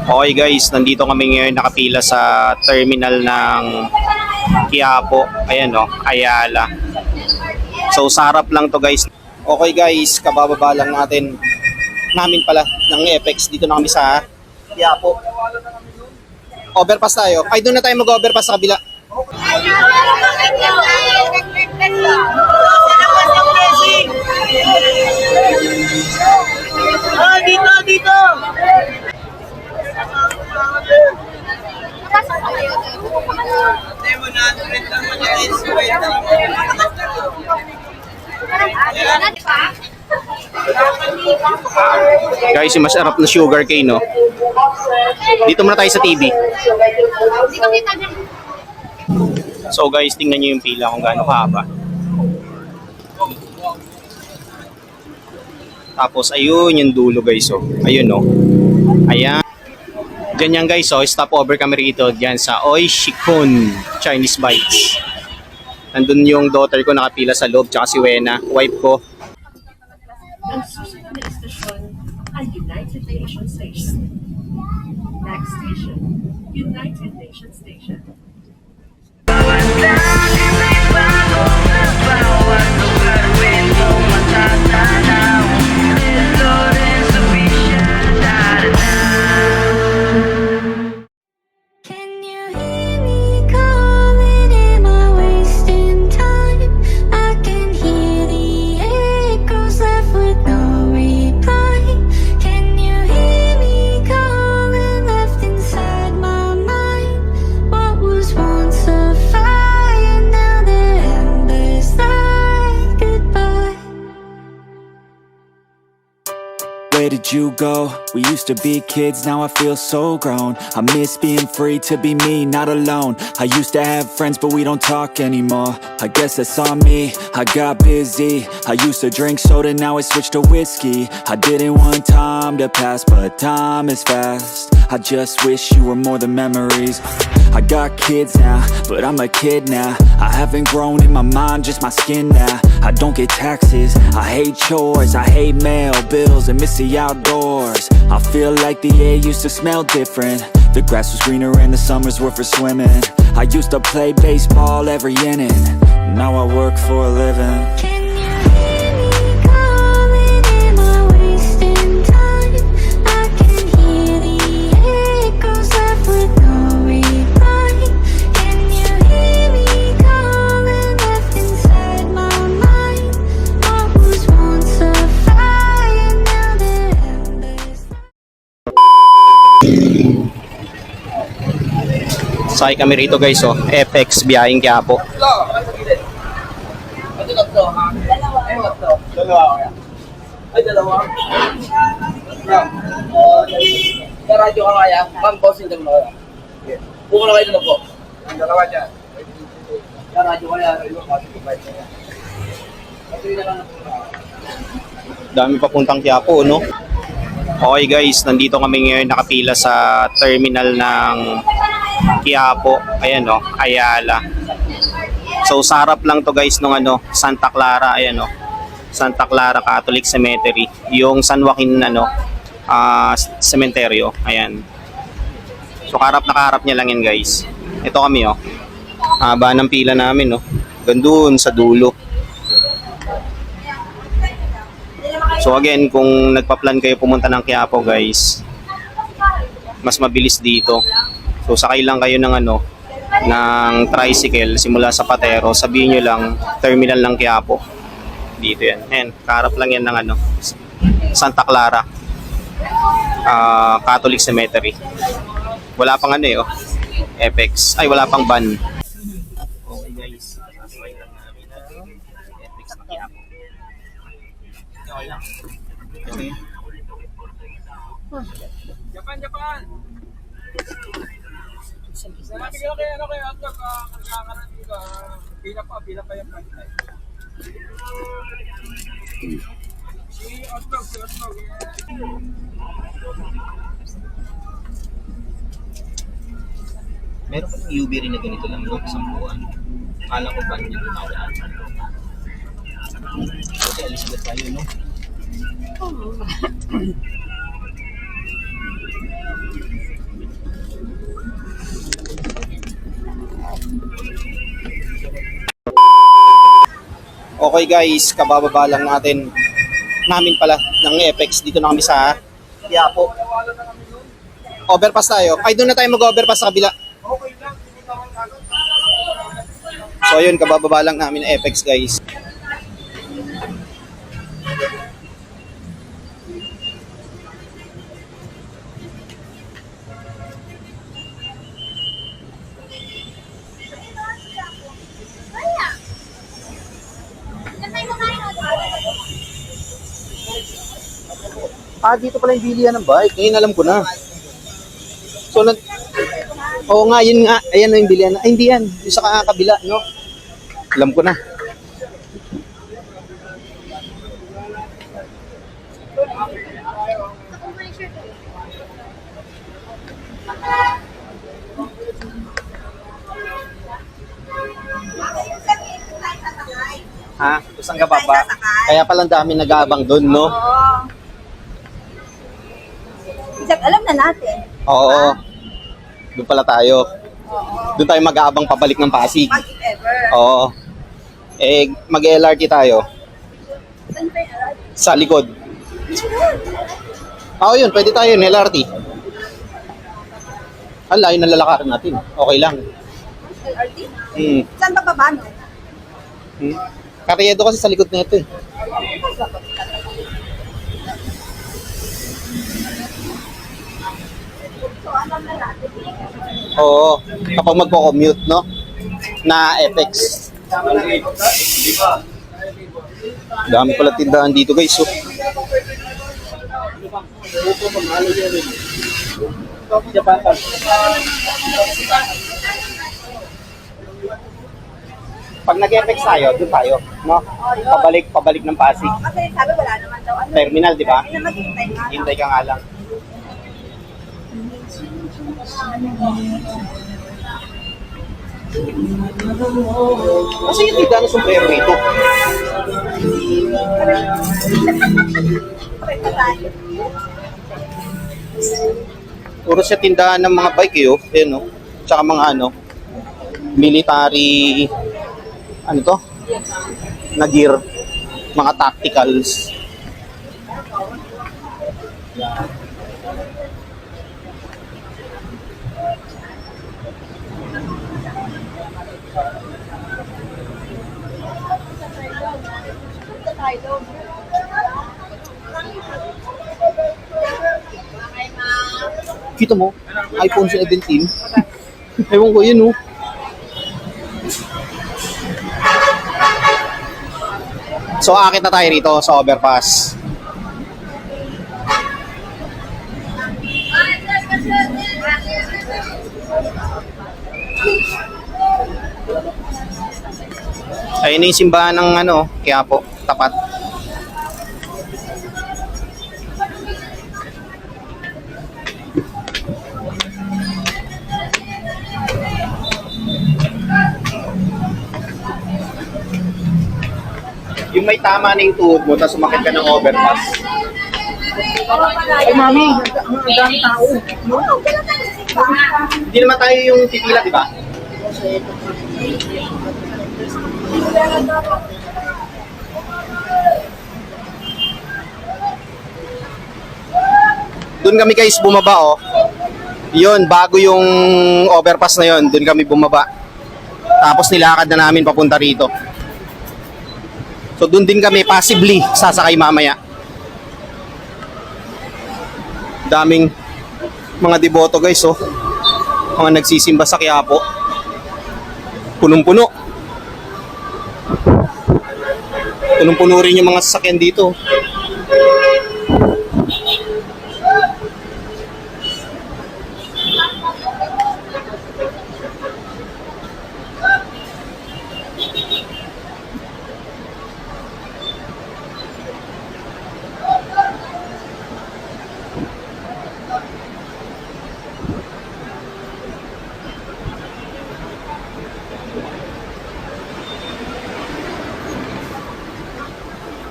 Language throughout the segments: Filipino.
Okay guys, nandito kami ngayon nakapila sa terminal ng Quiapo. Ayan o, Ayala. So sa harap lang to guys. Okay guys, kabababa lang namin pala ng Apex. Dito na kami sa Quiapo. Overpass tayo. Ay, doon na tayo mag-overpass sa kabila. Dito! Guys, yung masarap na sugar cane, no? Dito muna tayo sa TV. So guys, tingnan nyo yung pila kung gaano kahaba. Tapos ayun yung dulo guys, oh. Ayun, oh. Ayan. Ganyan guys, oh. Stop over kami rito dyan sa Oishikun Chinese Bites. Nandun yung daughter ko nakapila sa loob, tsaka si Wena, wife ko. Ang susunod na istasyon ay United Nations Station. Next station, United Nations Station. Where did you go? We used to be kids, now I feel so grown. I miss being free to be me, not alone. I used to have friends, but we don't talk anymore. I guess that's on me, I got busy. I used to drink soda, now I switched to whiskey. I didn't want time to pass, but time is fast. I just wish you were more than memories. I got kids now, but I'm a kid now. I haven't grown in my mind, just my skin now. I don't get taxes, I hate chores, I hate mail, bills, and miss the outdoors. I feel like the air used to smell different. The grass was greener and the summers were for swimming. I used to play baseball every inning. Now I work for a living. Sakay kami rito guys, oh. FX biyaheng Quiapo. Ay, dalawa. Radyo ka kaya? Ma'am, bossing lang mo. Buko na kayo na po. Ang dalawa dyan. Radyo kaya? Dami papuntang Quiapo, no? Okay guys, nandito kami ngayon nakapila sa terminal ng Quiapo. Ayan, oh, Ayala. So sa harap lang to guys nung Santa Clara, ayan, oh. Santa Clara Catholic Cemetery. Yung San Joaquin cementerio. Ayan. So kaharap na kaharap niya lang yan guys. Ito kami, oh. Haba ng pila namin, oh. Gandun sa dulo. So again, kung nagpa-plan kayo pumunta ng Quiapo guys, mas mabilis dito. So sakay lang kayo ng ng tricycle simula sa Patero, sabihin nyo lang terminal ng Quiapo. Dito yan. Ayan, kaharap lang yan ng Santa Clara Catholic Cemetery. Wala pang Apex. Ay, wala pang ban. Okay guys, sasakay lang namin Apex na Quiapo. Okay lang. Okay. Japan! Sabi ko kaya Outlook, magkakaroon dito, pila pa yung pagkakay. Si Outlook. Meron pa ng UV rin na ganito lang, no? Sampuan. Kala ko ba niya ginawa? Okay, alis ba tayo, no? Okay guys, kabababa lang namin pala ng Apex. Dito na kami sa Quiapo. Overpass tayo. Ay, doon na tayo mag-overpass sa kabila. So ayun, kabababa lang namin ng Apex guys. Dito pala yung bilihan ng bike. Ngayon alam ko na. So, oo nga, yun nga. Ayan na yung bilihan. Ay, hindi yan. Yung sa kabila, no? Alam ko na. Saan ka ba? Kaya palang dami nag-aabang doon, no? Isang alam na natin. Oo. Doon pala tayo. Doon tayo mag-aabang pabalik ng Pasig. Pag if ever. Oo. Mag-LRT tayo. Saan pa yung alam? Sa likod. Yun. Pwede tayo yung LRT. Ala, yun ang lalakaran natin. Okay lang. LRT? Hmm. Saan ba babano? Karyedo kasi sa likod na ito eh. So, alam na natin. Oo. Kapag magko-commute, no? Na Apex. Dami pala tindahan dito guys. So. Pag nag-Apex tayo, doon tayo, no? Pabalik ng Pasig. Kasi sabi wala naman daw. Ano? Terminal, di ba? Hindi na maghintay nga. Hintay ka nga lang. Kasi yung tindahan ng sombrero rito. Pwede na tayo. Puro siya tindahan ng mga bike eh, oh. Ayan, oh. Tsaka mga military, na gear, mga tacticals. Kita mo, iPhone 17. Ewan ko yun, oh. So, akit na tayo rito sa overpass. Ayun na yung simbahan ng Quiapo, tapat. Yung may tama na yung tuhod mo, tapos umakit ka ng overpass. Ay, mami, ang dami tao. Hindi naman tayo yung titila, di ba? Doon kami guys bumaba, oh. Yun, bago yung overpass na yun, doon kami bumaba. Tapos nilakad na namin papunta rito. So doon din kami possibly sasakay mamaya. Daming mga deboto guys, oh. Mga nagsisimba sa Quiapo. Punong-puno. Punong-puno rin yung mga sasakyan dito.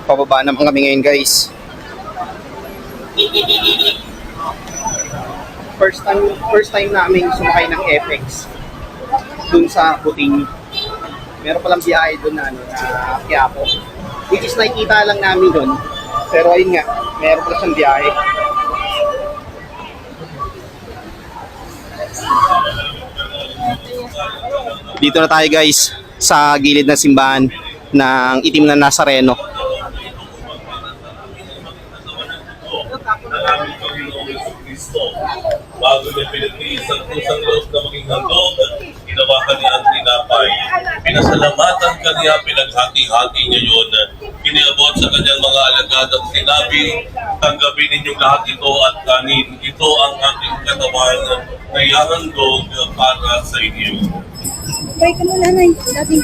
Pababa naman kami ngayon guys. First time namin sumakay ng Apex dun sa Buting. Meron palang biyahe doon na, ano, na Quiapo. Which is nakikita lang namin doon. Pero ayun nga, meron pala siyang biyahe. Dito na tayo guys sa gilid ng simbahan ng Itim na Nazareno. Bago niya pinagtiis ang kusang loob na maging handog, hinawakan niya ang tinapay. Pinasalamatan ka niya, pinaghati-hati niya yun. Iniabot sa kanyang mga alagad at sinabi, tanggapin ninyong lahat ito at kanin. Ito ang aking katawan na ihahandog para sa inyo. Pray ka muna, Nay. Dating.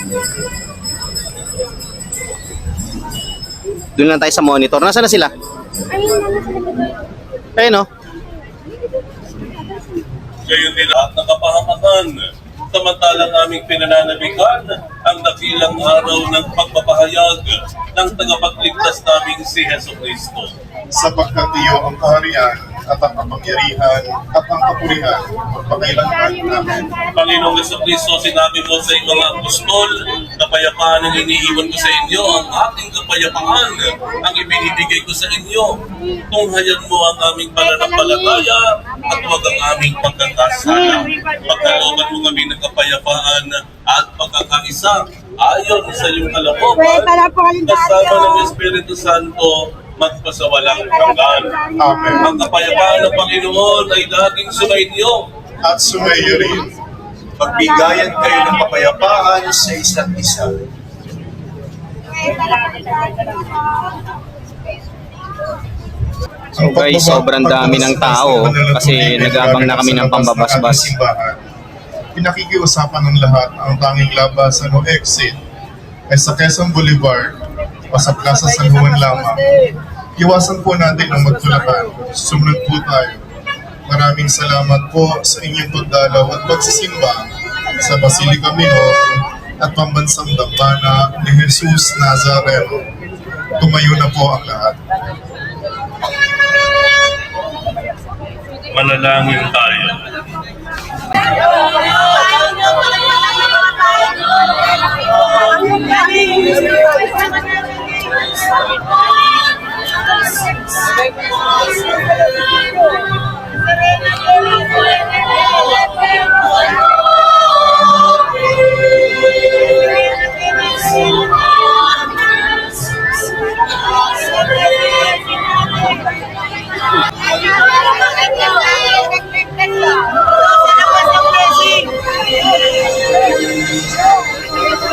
Doon lang tayo sa monitor. Nasaan na sila? Ayun, mama sa likod. Ayun oh. Gayon din lahat ng kapahamakan. Samantalang aming pinananabikan ang dakilang araw ng pagpapahayag ng tagapagligtas naming si Heso Kristo. Sapagkat iyo ang kaharian at ang kapangyarihan at ang kapurihan magpakailanman namin. Panginoong Heso Kristo, sinabi mo sa iyong mga apostol, kapayapaan ang iniiwan ko sa inyo, ang ating kapayapaan ang ibinibigay ko sa inyo. Tunghayan mo ang aming pananampalataya at huwag ang aming pagkakasala. Pagkalooban mo kami ng kapayapaan at pagkakaisa ayon sa iyong kalooban, kasama ng Espiritu Santo, magpasawalang hanggan. Amen. Ang kapayapaan ng Panginoon ay laging sumainyo. At sumayo rin. Magbigayan kayo ng kapayapaan sa isa't isa. So guys, sobrang dami ng tao kasi nag-abang na kami ng pambabasbas. Pinakikiusapan ng lahat ang tanging labasan o exit ay sa Quezon Boulevard o sa Plaza San Juan lamang. Iwasan po natin ang magtulakan. Sumunod po tayo. Maraming salamat po sa inyong pagdalaw at pagsisimba sa Basilica Minor at pambansang dambana ni Jesus Nazareno. Tumayo na po ang lahat. Manalangin tayo.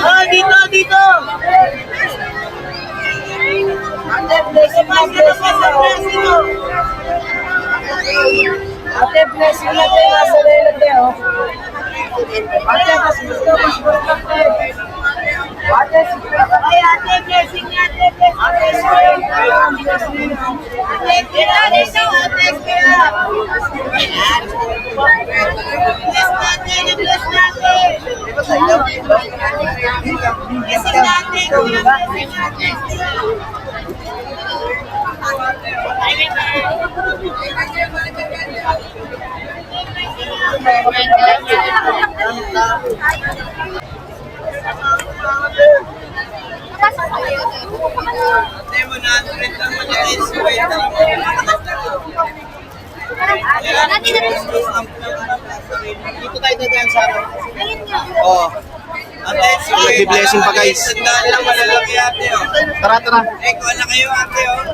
Ah, dito, dito! Ate, blessing na, blessing na, blessing mo! Ate, blessing na, ate, nasa lela, ate, oh. Ate, mas gusto, mas gusto, ate. Ate, ate, blessing na, ate, blessing na, ate, blessing. Ate, kaya, ate, ate, kaya. Bless natin, bless natin. Blessing natin, blessing natin. Dito tayo dadaan sa akin. Oh, Nagbi-blessing pa, guys. Sandaan lang malalaki ate, oh. tara tara. Eh, kuha na kayo ate, oh.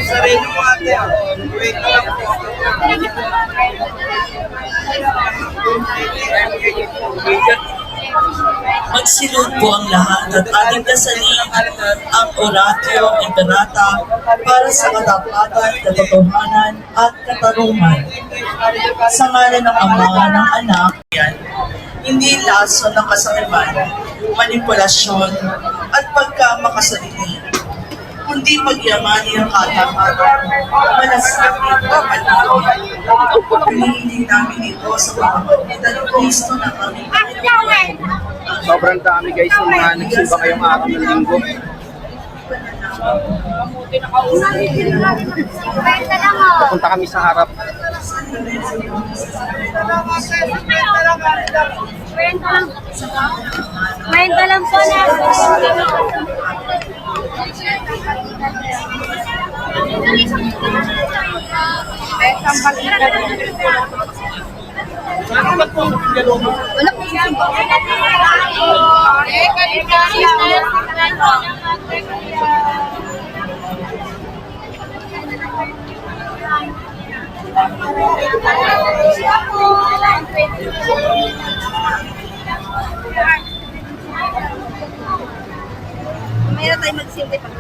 Sarili mo ate, oh. Wait lang po. Magsilod po ang lahat at ating dasalin ang oratio imperata para sa katapatan, katotohanan at katarungan. Sa ngalan ng Ama, ng Anak, hindi laso ng kasakiman, manipulasyon at pagkamakasarili, kundi pagyamani ang katapatan, malasakit at panahon. Pinihiling namin ito sa pamamagitan ng Kristo ng aming Panginoon. Sobrang dami guys ng mga nagsimba ngayong araw ng linggo. Pupunta kami sa harap. Kwenta lang po na. Wala po Mayroon tayo magsimple pag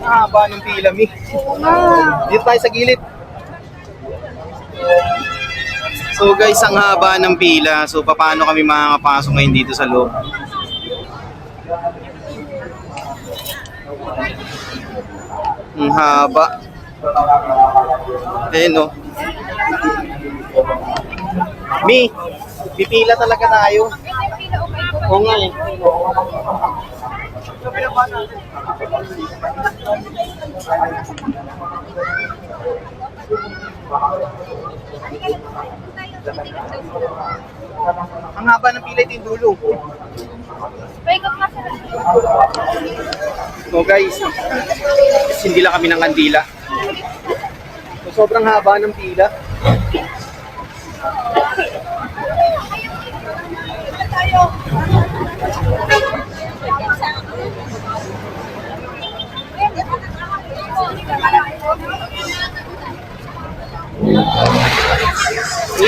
Haba ng pila, Mi. Dito tayo sa gilid. So guys, ang haba ng pila. So paano kami makakapasok ngayon dito sa loob? Ang haba. Ayun, oh. Mi, pipila talaga tayo. Oo nga eh. Ang haba ng pila, ito yung dulo. So guys, hindi lang kami ng kandila. So, sobrang haba ng pila.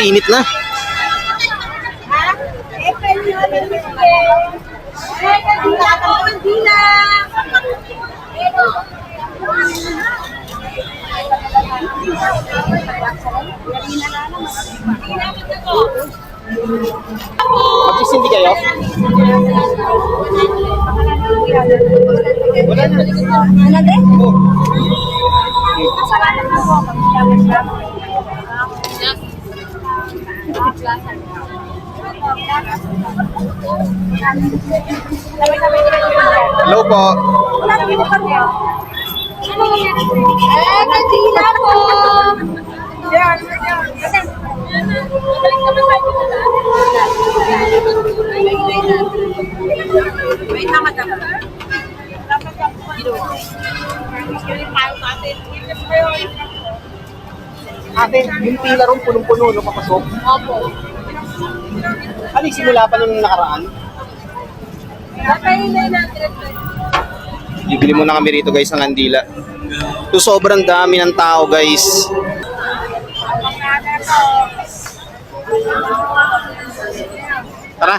Init na. Magsisindi kayo? Wala na. Ano din? Hello po. Kandila po! Wait, tama. Ate, yung pila ron punong-puno nung papasok. Opo. Ano yung simula pa nung nakaraan? Bibili muna kami rito guys ng kandila. So sobrang dami ng tao guys. Tara.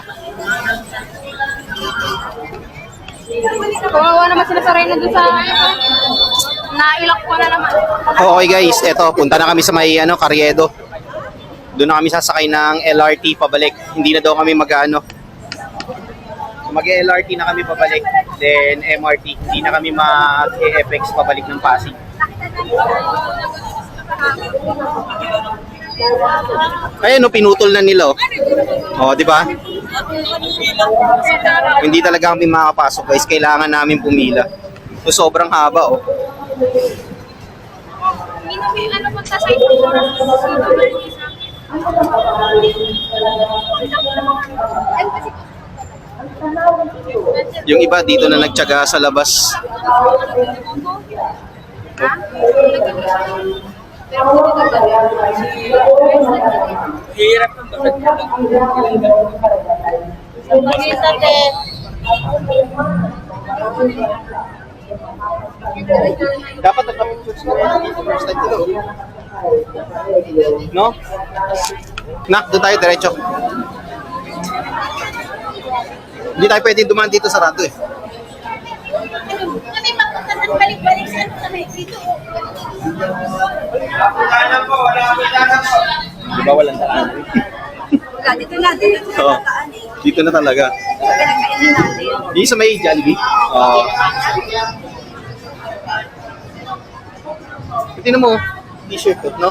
Kawawa naman sila sa Reyna dun sa nailak ko na naman. Okay guys, eto punta na kami sa may Carriedo. Doon na kami sasakay ng LRT pabalik. Hindi na daw kami mag-ano. Mag-LRT na kami pabalik. Then MRT. Hindi na kami mag-FX pabalik ng Pasig. Ayun no, pinutol na nila oh. Oh, di ba? Hindi talaga kami makapasok guys. Kailangan namin pumila. So sobrang haba oh. Ano po sa side ko? Yung iba dito na nagtiyaga sa labas. Hirap ng Dapat nagpa-pictures na rin dito. First time dito. No? Nak, doon tayo diretso. Hindi tayo pwede dumaan dito sarado eh. Kami magpunta ng balik-balik sa dito. Di ba walang daan? Dito na Oo. Dito na talaga. Pinagkainan Hindi natin. Yung sa may Jollibee. Oo. Tingnan mo, t-shirt ko, no?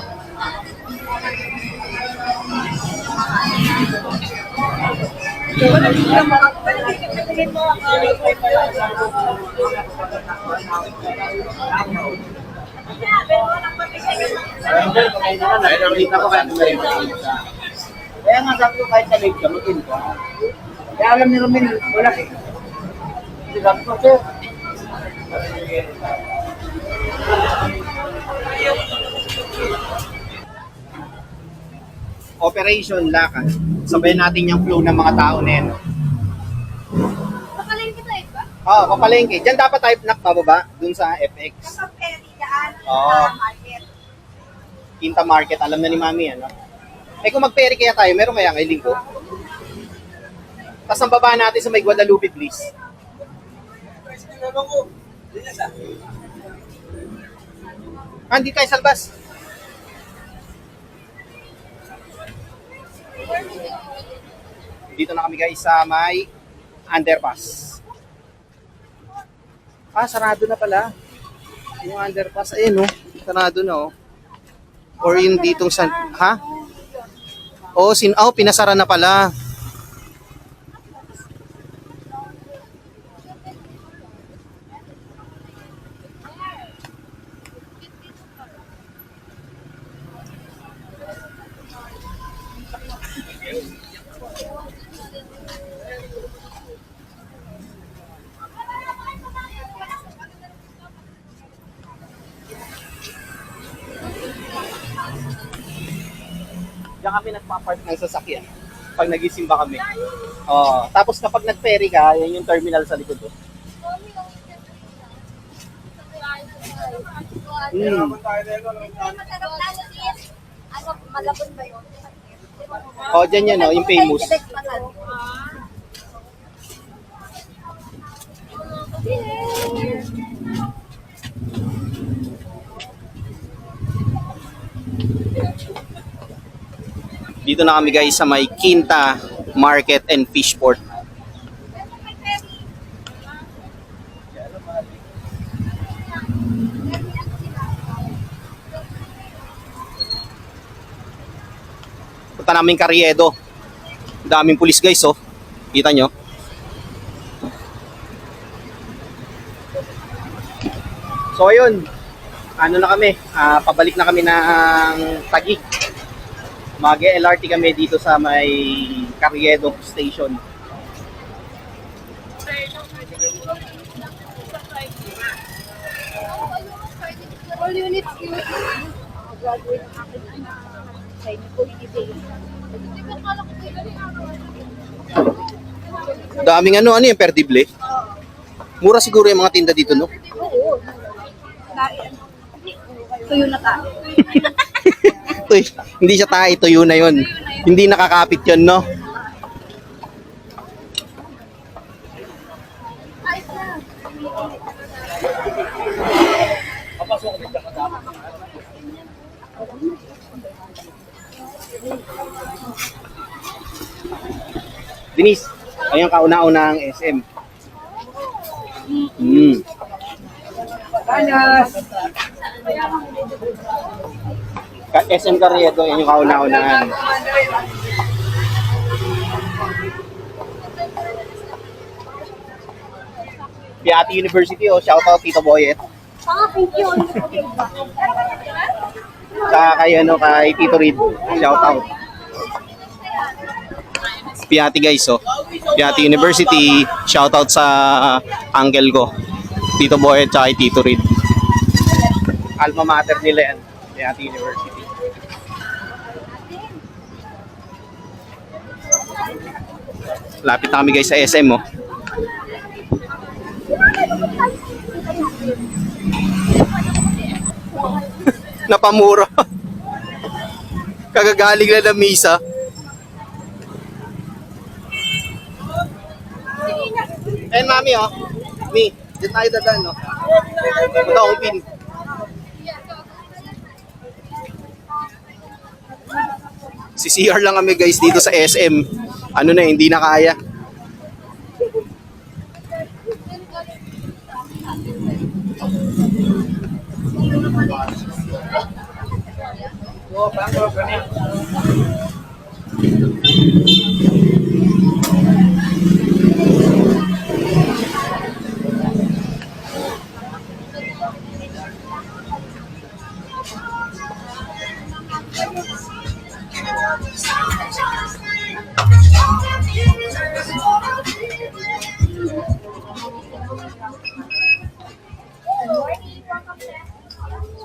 Kaya nga sabi ko kahit na-late ka, mag-in ka. Kaya alam ni Romel, wala eh. Sabi ko, sir. Operation Lakad. Sabayan natin yung flow ng mga tao na yan. Papalayin kita eh ba? Oo, papalengke. Diyan dapat tayo nakababa, dun sa FX. Oo. Quinta Market, alam na ni Mami yan, no? Eh kung mag-ferry kaya tayo, meron kaya ngayong linggo? Tapos ang baba natin sa may Guadalupe, please. Hindi tayo sa labas. Dito na kami guys sa may underpass. Sarado na pala. Yung underpass, ayun oh. Sarado na oh. Or yung ditong sa... Ha? Pinasara na pala. Diyan kami nagpa-park ng sasakyan pag nagisimba kami. Tapos kapag nag-ferry ka, yan yung terminal sa likod. Malabon ba yun? Dyan yan, yung famous. Dito na kami guys sa may Quinta Market and Fishport. Punta namin Carriedo. Daming pulis guys, oh. Kita nyo? So ayun, ano na kami, pabalik na kami ng Taguig. Mag-LRT kami dito sa may Carriedo Station. All units yun. Graduate ng akin sa inyo po hindi. Daming ano yung perdible. Mura siguro yung mga tinda dito, no? Oo. Tuyo na tayo. Hindi siya tayo, tuyo na yun. Hindi nakakapit yun, no? Denise, ayun kauna-una ang SM. SM Carriedo, yun yung kauna-unahan. Piati University, shoutout Tito Boyet. Thank you. Kay Tito Reed, shoutout. Piati guys, Piati University, shoutout sa uncle ko, Tito Boyet, tsaka kay Tito Reed. Alma mater nila yan, Piati University. Lapit na kami guys sa SM, Napamura. Kagagaling na ng misa. Ayan mami, Mi, dyan tayo dadaan, Punta akong pin. Si CR lang kami guys dito sa SM. Ano na, hindi na kaya.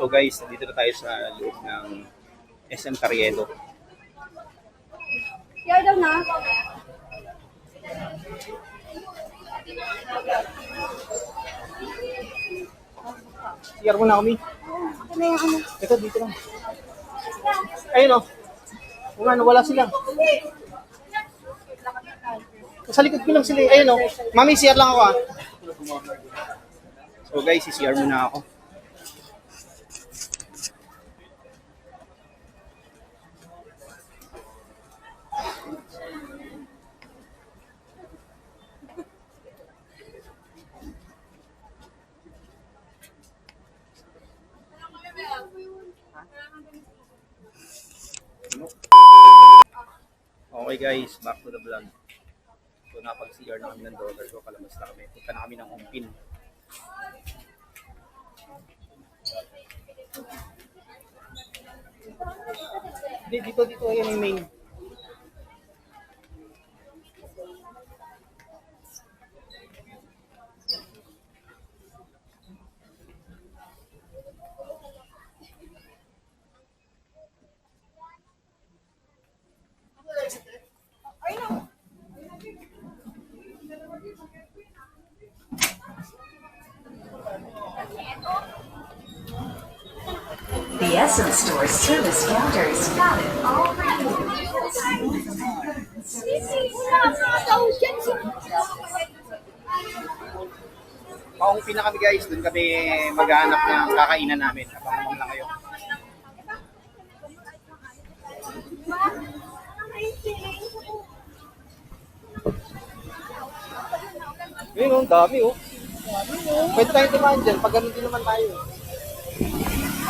So guys, dito na tayo sa loob ng SM Carriedo. Kaya daw na. CR mo na kami. Ano na yung ano? Ito, dito lang. Ayun o. Kung ano, wala sila. Sa likod ko lang sila. Ayun o. Mami, CR lang ako ah. So guys, CR muna ako. Okay guys, back to the vlog. So napag-CR na kami ng daughter ko, kalabas na kami. Punta na kami ng Umpin. Dito, ayan yung main. The Essence Store service counters got it all ready. Paumpin na kami guys, doon kami maghahanap ng kakainan namin. Abangan lang kayo. Yun oh, dami oh. Pwede tayo tumahan dyan, pag ganun din naman tayo.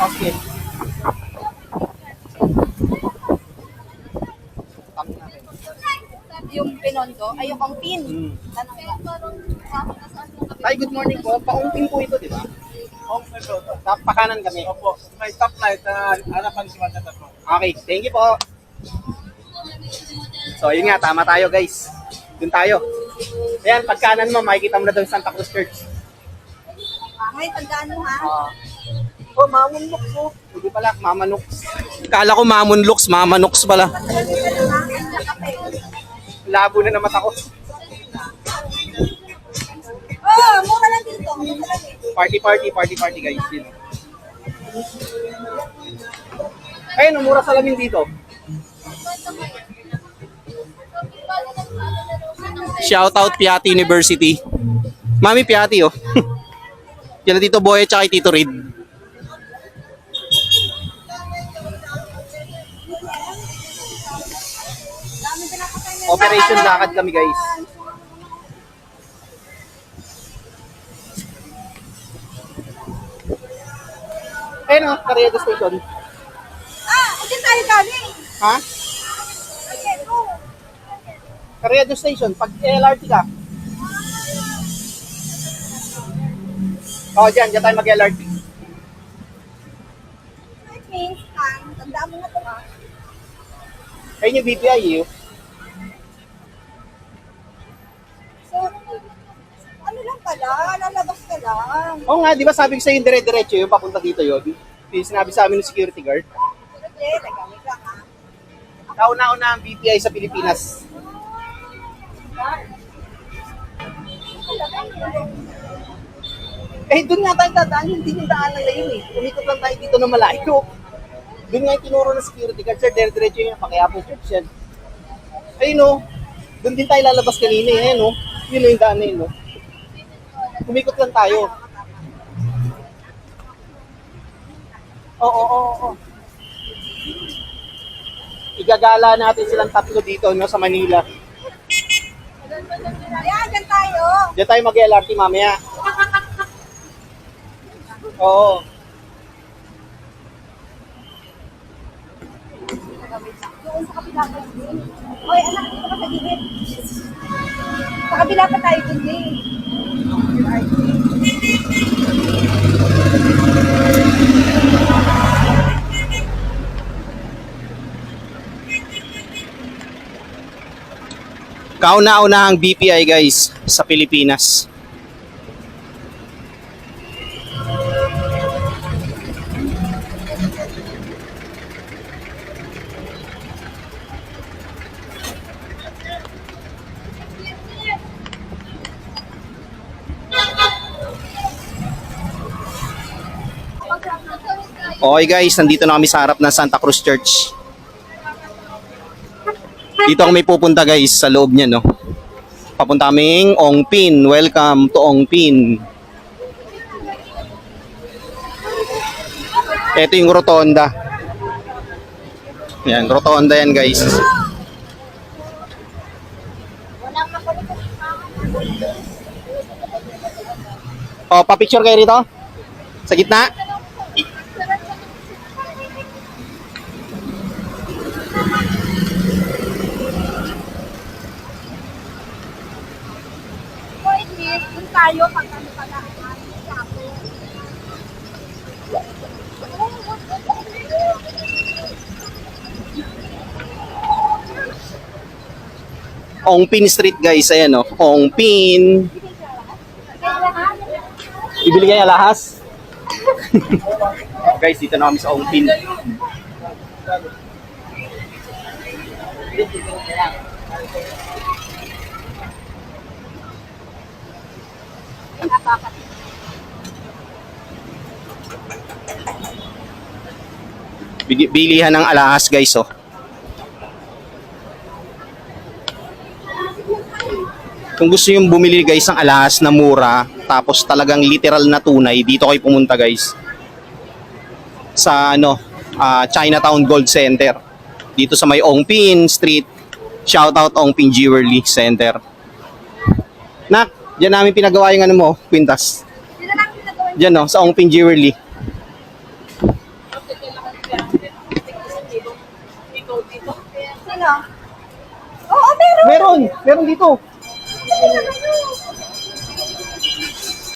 Okay. Tama natin. Yung pinondo, ay yung pang-pin. Ay, good morning po. Paumpin po ito, di ba? Pakanan kami. Opo, may top light na harapan si Matata po. Okay, thank you po. So, yun nga, tama tayo guys. Doon tayo. Ayan, pagkanan mo, makikita mo na doon Santa Cruz Church. Ngayon, tandaan mo ha. Oh, Mamunlux oh. Hindi pala, Mamanux. Kala ko Mamunlux, Mamanux pala. Labo na na mata ko. Oh, mura lang dito. Mura lang dito. Party guys. Yun. Ayun, mura salamin dito. Shout out Piatti University. Mami Piatti oh. Yan na Tito Boy at saka Tito Reed. Operation lakad kami guys. Ayun o, Carriedo Station. Diyan tayo galing. Ha? Okay, go. Carriedo Station, pag LRT ka. Dyan tayo mag-LRT. It means time. Tandaan mo na ito ha. Ayun yung BPI eh. So, ano lang pala, lalabas ka lang. Oo nga, di ba sabi ko sa'yo yung dire-diretso yung papunta dito yun? Yung sinabi sa amin ng security guard. Hindi, nagamit lang ha. Kauna-una ang BPI sa Pilipinas. Eh, doon nga tayo dadaan, hindi yung daan ng layo eh. Umikot lang tayo dito na malayo. Doon nga yung tinuro ng security guard, sir, dire-diretso yung Paquiapo Church yan. Ayun o, doon din tayo lalabas kanina eh, ayun o. Yun yung daan na yun o. Umikot lang tayo. Oo. Igagala natin silang tatlo dito no, sa Manila. Ayan, dyan tayo. Diyan tayo mag-LRT mamaya. Oo. Oy, anak, dito ka sa gilid. Sa kabila pa tayo dun eh. Kauna-unahang BPI guys sa Pilipinas. Okay guys, nandito na kami sa harap ng Santa Cruz Church. Dito kami pupunta guys sa loob niya, no. Papunta kaming Ongpin. Welcome to Ongpin. Ito yung rotonda. Yan, rotonda yan guys. Oh, pa-picture kayo rito? Sa gitna? Wait, miss. Dun tayo pag ano pala. Ongpin Street guys, ayan oh. Ongpin. Bibili kayo alahas? Guys, dito na kami sa Ongpin. Bilihan ng alahas guys oh. Kung gusto yung bumili guys ng alahas na mura, tapos talagang literal na tunay, dito kayo pumunta guys. Sa Chinatown Gold Center. Dito sa may Ongpin Street. Shoutout Ongpin Jewelry Center. Nak, diyan namin pinagawa yung ano mo, kwintas. Dito lang ginagawa niyo. Diyan no, sa Ongpin Jewelry. Sino? Oo, meron. Meron dito. Sino naman yun?